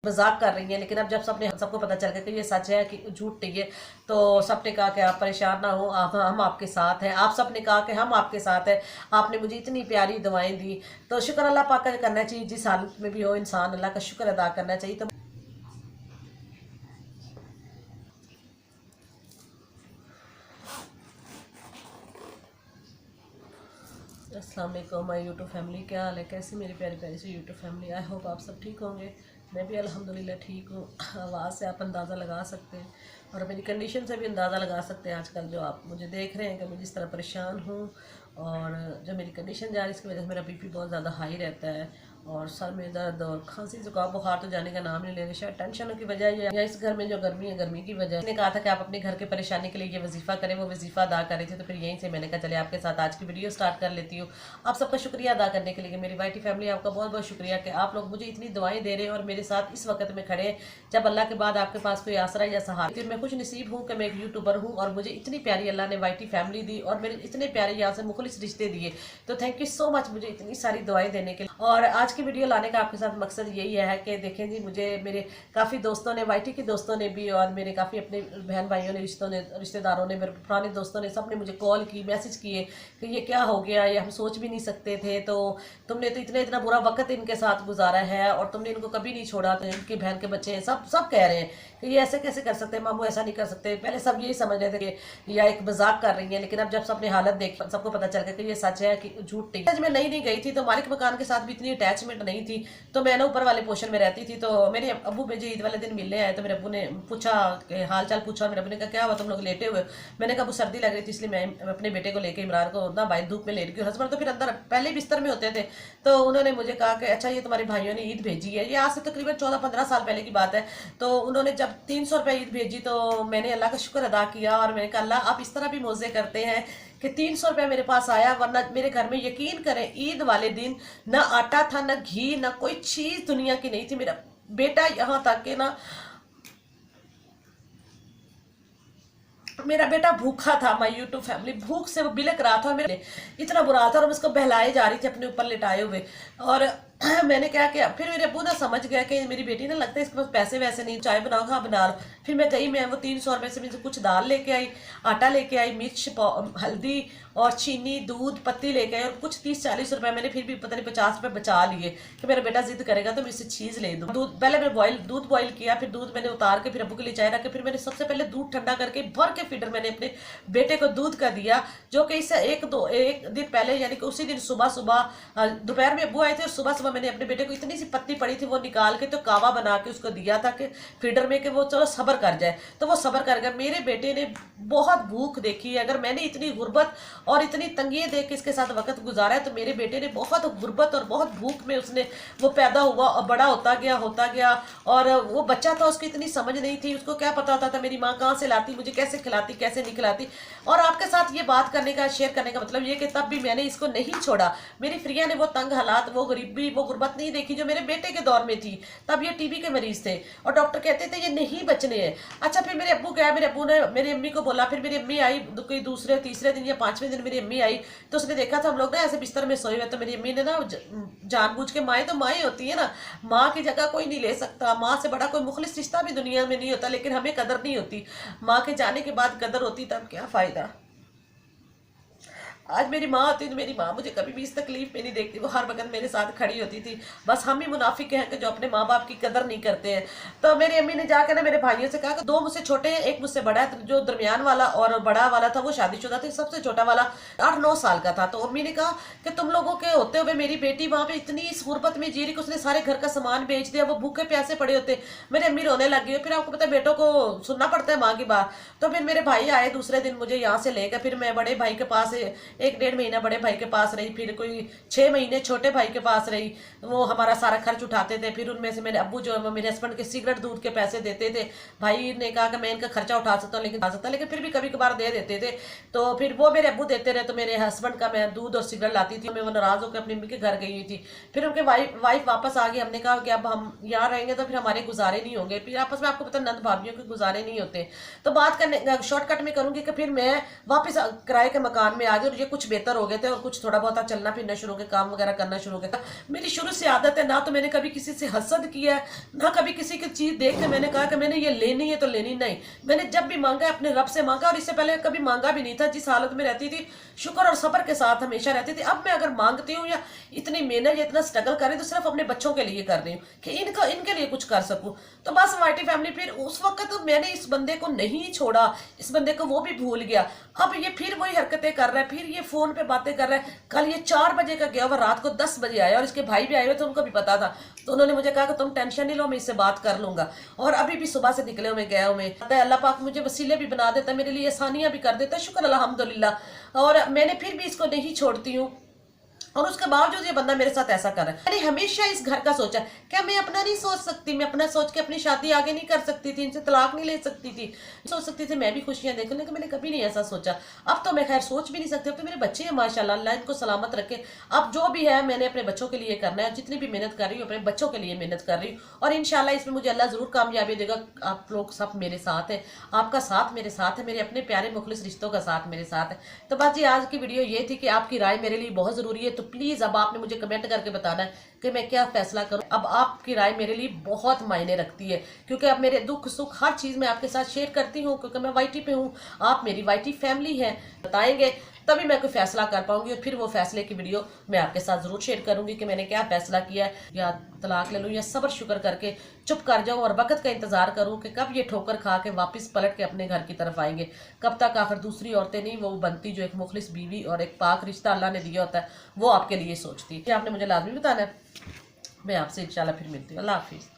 मजाक कर रही हैं, लेकिन अब जब सबको पता चल गया कि ये सच है कि झूठ नहीं है, तो सबने कहा कि आप परेशान ना हो, हम आपके साथ हैं। आप सबने कहा कि हम आपके साथ हैं। आपने मुझे इतनी प्यारी दुआएं दी, तो शुक्र अल्लाह पाक का करना चाहिए। जिस हालत में भी हो इंसान अल्लाह का शुक्र अदा करना चाहिए। तो अस्सलाम वालेकुम माय यूट्यूब फैमिली, क्या हाल है? कैसे मेरी प्यारी प्यारी सी यूट्यूब फैमिली? आई होप आप सब ठीक होंगे। मैं भी अल्हम्दुलिल्लाह ठीक हूँ। आवाज़ से आप अंदाज़ा लगा सकते हैं और मेरी कंडीशन से भी अंदाज़ा लगा सकते हैं। आजकल जो आप मुझे देख रहे हैं कि मैं जिस तरह परेशान हूँ, और जो मेरी कंडीशन जा रही है इसकी वजह से मेरा बीपी बहुत ज़्यादा हाई रहता है, और सर में दर्द और खांसी जुकाम बुखार तो जाने का नाम नहीं ले रहे। शायद टेंशनों की वजह या इस घर में जो गर्मी है गर्मी की वजह। मैंने कहा था कि आप अपने घर के परेशानी के लिए ये वजीफ़ा करें, वो वजीफ़ा अदा कर रहे थे, तो फिर यहीं से मैंने कहा चले आपके साथ आज की वीडियो स्टार्ट कर लेती हूँ। आप सबका शुक्रिया अदा करने के लिए मेरी वाईटी फैमिली, आपका बहुत बहुत शुक्रिया कि आप लोग मुझे इतनी दुआएं दे रहे हैं और मेरे साथ इस वक्त में खड़े हैं जब अल्लाह के बाद आपके पास कोई आसरा या सहारा। फिर मैं खुश नसीब हूँ कि मैं एक यूट्यूबर हूँ और मुझे इतनी प्यारी अल्लाह ने वाईटी फैमिली दी और मेरे इतने प्यारे यहाँ से मुखलिस रिश्ते दिए। तो थैंक यू सो मच मुझे इतनी सारी दुआएं देने के लिए। और आज की वीडियो लाने का आपके साथ मकसद यही है कि देखें जी, मुझे मेरे काफ़ी दोस्तों ने, वाईटी के दोस्तों ने भी और मेरे काफ़ी अपने बहन भाइयों ने, रिश्तेदारों ने, मेरे पुराने दोस्तों ने, सब ने मुझे कॉल की, मैसेज किए कि ये क्या हो गया, ये हम सोच भी नहीं सकते थे। तो तुमने तो इतना बुरा वक्त इनके साथ गुजारा है और तुमने इनको कभी नहीं छोड़ा। तो इनकी बहन के बच्चे हैं, सब कह रहे हैं कि ये ऐसे कैसे कर सकते हैं मामू, ऐसा नहीं कर सकते। पहले सब यही समझ रहे थे कि या एक मजाक कर रही है, लेकिन अब जब सबने हालत देखी सबको पता चल गया कि ये सच है कि झूठ नहीं है। मैं नहीं गई थी तो मालिक मकान के साथ भी इतनी अटैचमेंट नहीं थी, तो मैं ना ऊपर वाले पोर्शन में रहती थी। तो मेरे अब्बू मुझे ईद वाले दिन मिलने आए, तो मेरे अब्बू ने पूछा कि हाल चाल पूछा। मेरे अब्बू ने कहा क्या हुआ, तुम लोग लेटे हुए? मैंने कहा अब्बू सर्दी लग रही थी इसलिए मैं अपने बेटे को लेके इमरान को ना बाहर धूप में लेट गई। हस्बैंड तो फिर अंदर पहले बिस्तर में होते थे। तो उन्होंने मुझे कहा कि अच्छा ये तुम्हारे भाइयों ने ईद भेजी है। ये आज से तकरीबन 14-15 साल पहले की बात है। तो उन्होंने जब 300 रुपये ईद भेजी तो मैंने अल्लाह का शुक्र अदा किया और मैंने कहा अल्लाह आप इस तरह भी मौजे करते हैं कि 300 रुपये मेरे पास आया, वरना मेरे घर में यकीन करें ईद वाले दिन ना आटा था, ना घी, ना कोई चीज दुनिया की नहीं थी। मेरा बेटा यहाँ तक के ना, मेरा बेटा भूखा था। माय यूट्यूब फैमिली, भूख से वो बिलक रहा था, मेरे इतना बुरा था और मैं उसको बहलाए जा रही थी अपने ऊपर लिटाए हुए। और मैंने क्या किया, फिर मेरे अब्बू ना समझ गया कि मेरी बेटी ना लगता है इसके पास पैसे वैसे नहीं, चाय बनाओ, हाँ बना लो। फिर मैं गई, मैं वो 300 रुपये से कुछ दाल लेके आई, आटा लेके आई, मिर्च, हल्दी और चीनी, दूध, पत्ती लेके आई और कुछ 30-40 रुपये मैंने फिर भी पता नहीं 50 रुपये बचा लिए कि मेरा बेटा जिद करेगा तो मैं इससे चीज़ ले दूँ। दूध पहले मैं दूध बॉईल किया, फिर दूध मैंने उतार के फिर अब्बू के लिए चाय रख के फिर मैंने सबसे पहले दूध ठंडा करके भर के फीडर मैंने अपने बेटे को दूध का दिया, जो कि इससे एक दिन पहले यानी कि उसी दिन सुबह दोपहर में अब्बू आए थे और सुबह मैंने अपने बेटे को इतनी सी पत्ती पड़ी थी वो निकाल के तो कावा बना के उसको दिया था कि फीडर में कि वो चलो सब्र कर जाए। तो वो सब्र कर गया। मेरे बेटे ने बहुत भूख देखी है। अगर मैंने इतनी गुर्बत और इतनी तंगियाँ देख के इसके साथ वक्त गुजारा है, तो मेरे बेटे ने बहुत गुर्बत और बहुत भूख में उसने वो पैदा हुआ और बड़ा होता गया। और वो बच्चा था, उसकी इतनी समझ नहीं थी, उसको क्या पता होता था मेरी माँ कहाँ से लाती, मुझे कैसे खिलाती, कैसे नहीं खिलाती। और आपके साथ ये बात करने का, शेयर करने का मतलब ये कि तब भी मैंने इसको नहीं छोड़ा। मेरी फ्रिया ने वो तंग हालात, वो गरीबी, वो गुर्बत नहीं देखी जो मेरे बेटे के दौर में थी। तब ये टीबी के मरीज थे और डॉक्टर कहते थे ये नहीं बचने हैं। अच्छा, फिर मेरे अब्बू गया, मेरे अब्बू ने मेरी अम्मी को बोला, फिर मेरी अम्मी आई कोई दूसरे तीसरे दिन या 5वें दिन मेरी अम्मी आई, तो उसने देखा था हम लोग ना ऐसे बिस्तर में सोए हुए। तो मेरी अम्मी ने ना जानबूझ के, माएँ तो माएँ होती है ना, माँ की जगह कोई नहीं ले सकता, माँ से बड़ा कोई मुखलिस रिश्ता भी दुनिया में नहीं होता, लेकिन हमें कदर नहीं होती। माँ के जाने के बाद कदर होती तब क्या फायदा। आज मेरी माँ होती तो मेरी माँ मुझे कभी भी इस तकलीफ में नहीं देखती, वो हर वक्त मेरे साथ खड़ी होती थी। बस हम ही मुनाफिक हैं कि जो अपने माँ बाप की कदर नहीं करते हैं। तो मेरी अम्मी ने जाकर ना मेरे भाइयों से कहा कि 2 मुझसे छोटे हैं, एक मुझसे बड़ा है। जो दरमियान वाला और बड़ा वाला था वो शादीशुदा था, सबसे छोटा वाला 8-9 साल का था। तो अम्मी ने कहा कि तुम लोगों के होते हुए मेरी बेटी वहाँ पे इतनी इस गुर्बत में जी रही कि उसने सारे घर का सामान बेच दिया, वो भूखे प्यासे पड़े होते। मेरी अम्मी रोने लग गई। फिर आपको पता है बेटों को सुनना पड़ता है माँ की बात। तो फिर मेरे भाई आए दूसरे दिन मुझे यहाँ से ले गए। फिर मैं बड़े भाई के पास 1-1.5 महीना बड़े भाई के पास रही, फिर कोई 6 महीने छोटे भाई के पास रही। वो हमारा सारा खर्च उठाते थे। फिर उनमें से मेरे अब्बू जो मेरे हस्बैंड के सिगरेट दूध के पैसे देते थे। भाई ने कहा कि मैं इनका खर्चा उठा सकता हूँ, लेकिन फिर भी कभी कभार दे देते थे। तो फिर वो मेरे अब्बू देते रहे, तो मेरे हस्बैंड का मैं दूध और सिगरेट लाती थी। मैं वो नाराज होकर अपनी मम्मी के घर गई हुई थी। फिर उनके वाइफ वापस आ गई। हमने कहा कि अब हम यहाँ रहेंगे तो फिर हमारे गुजारे नहीं होंगे। फिर आपस में आपको पता नंद भाभियों के गुजारे नहीं होते। तो बात करने शॉर्टकट में करूंगी कि फिर मैं वापस किराए के मकान में आ गई और ये कुछ बेहतर हो गए थे और कुछ थोड़ा बहुत चलना फिरना शुरू हो गया, काम वगैरह करना शुरू हो गया। मेरी शुरू से आदत है, ना तो मैंने कभी किसी से हसद किया है, ना कभी किसी की चीज़ देख के मैंने कहा कि मैंने ये लेनी है तो लेनी नहीं। मैंने जब भी मांगा अपने रब से मांगा, और इससे पहले कभी मांगा भी नहीं था। जिस हालत में रहती थी शुक्र और सब्र के साथ हमेशा रहती थी। अब मैं अगर मांगती हूँ या इतनी मेहनत या इतना स्ट्रगल कर रही हूँ तो सिर्फ अपने बच्चों के लिए कर रही हूँ कि इनके लिए कुछ कर सकूँ। तो बस वाइटी फैमिली, फिर उस वक्त तो मैंने इस बंदे को नहीं छोड़ा, इस बंदे को वो भी भूल गया। अब ये फिर वही हरकतें कर रहा है, फिर ये फोन पे बातें कर रहा है। कल ये 4 बजे का गया, और रात को 10 बजे आया, और इसके भाई भी आए हुए थे, उनको भी पता था। तो उन्होंने मुझे कहा कि तुम टेंशन नहीं लो, मैं इससे बात कर लूंगा। और अभी भी सुबह से निकले हुए गए हुए, अल्लाह पाक मुझे वसीले भी बना देता है, मेरे लिए आसानियां भी कर देता है, शुक्र अल्हम्दुलिल्लाह। और मैंने फिर भी इसको नहीं छोड़ती हूँ, और उसके बावजूद ये बंदा मेरे साथ ऐसा कर रहा है। मैंने हमेशा इस घर का सोचा, क्या मैं अपना नहीं सोच सकती? मैं अपना सोच के अपनी शादी आगे नहीं कर सकती थी? इनसे तलाक नहीं ले सकती थी? सोच सकती थी मैं भी खुशियां देखूं, लेकिन मैंने कभी नहीं ऐसा सोचा। अब तो मैं खैर सोच भी नहीं सकती। अब तो मेरे बच्चे हैं माशाल्लाह, अल्लाह इनको सलामत रखे। अब जो भी है मैंने अपने बच्चों के लिए करना है, जितनी भी मेहनत कर रही हूँ अपने बच्चों के लिए मेहनत कर रही हूँ, और इंशाल्लाह इसमें मुझे अल्लाह जरूर कामयाबी देगा। आप लोग सब मेरे साथ है, आपका साथ मेरे साथ है, मेरे अपने प्यारे मुखलिस रिश्तों का साथ मेरे साथ है। तो बस जी आज की वीडियो ये थी कि आपकी राय मेरे लिए बहुत जरूरी है। तो प्लीज अब आपने मुझे कमेंट करके बताना है कि मैं क्या फैसला करूं। अब आपकी राय मेरे लिए बहुत मायने रखती है, क्योंकि अब मेरे दुख सुख हर चीज मैं आपके साथ शेयर करती हूँ, क्योंकि मैं वाईटी पे हूँ, आप मेरी वाईटी फैमिली है। बताएंगे तभी मैं कोई फैसला कर पाऊंगी, और फिर वो फैसले की वीडियो मैं आपके साथ जरूर शेयर करूंगी कि मैंने क्या फैसला किया है। या तलाक ले लूं, या सब्र शुक्र करके चुप कर जाऊं और वक्त का इंतजार करूं कि कब ये ठोकर खा के वापस पलट के अपने घर की तरफ आएंगे। कब तक आखिर दूसरी औरतें नहीं वो बनती जो एक मुखलिस बीवी और एक पाक रिश्ता अल्लाह ने दिया होता है वो आपके लिए सोचती है। आपने मुझे लाजमी बताना है। मैं आपसे इंशाल्लाह फिर मिलती हूँ। अल्लाह हाफिज़।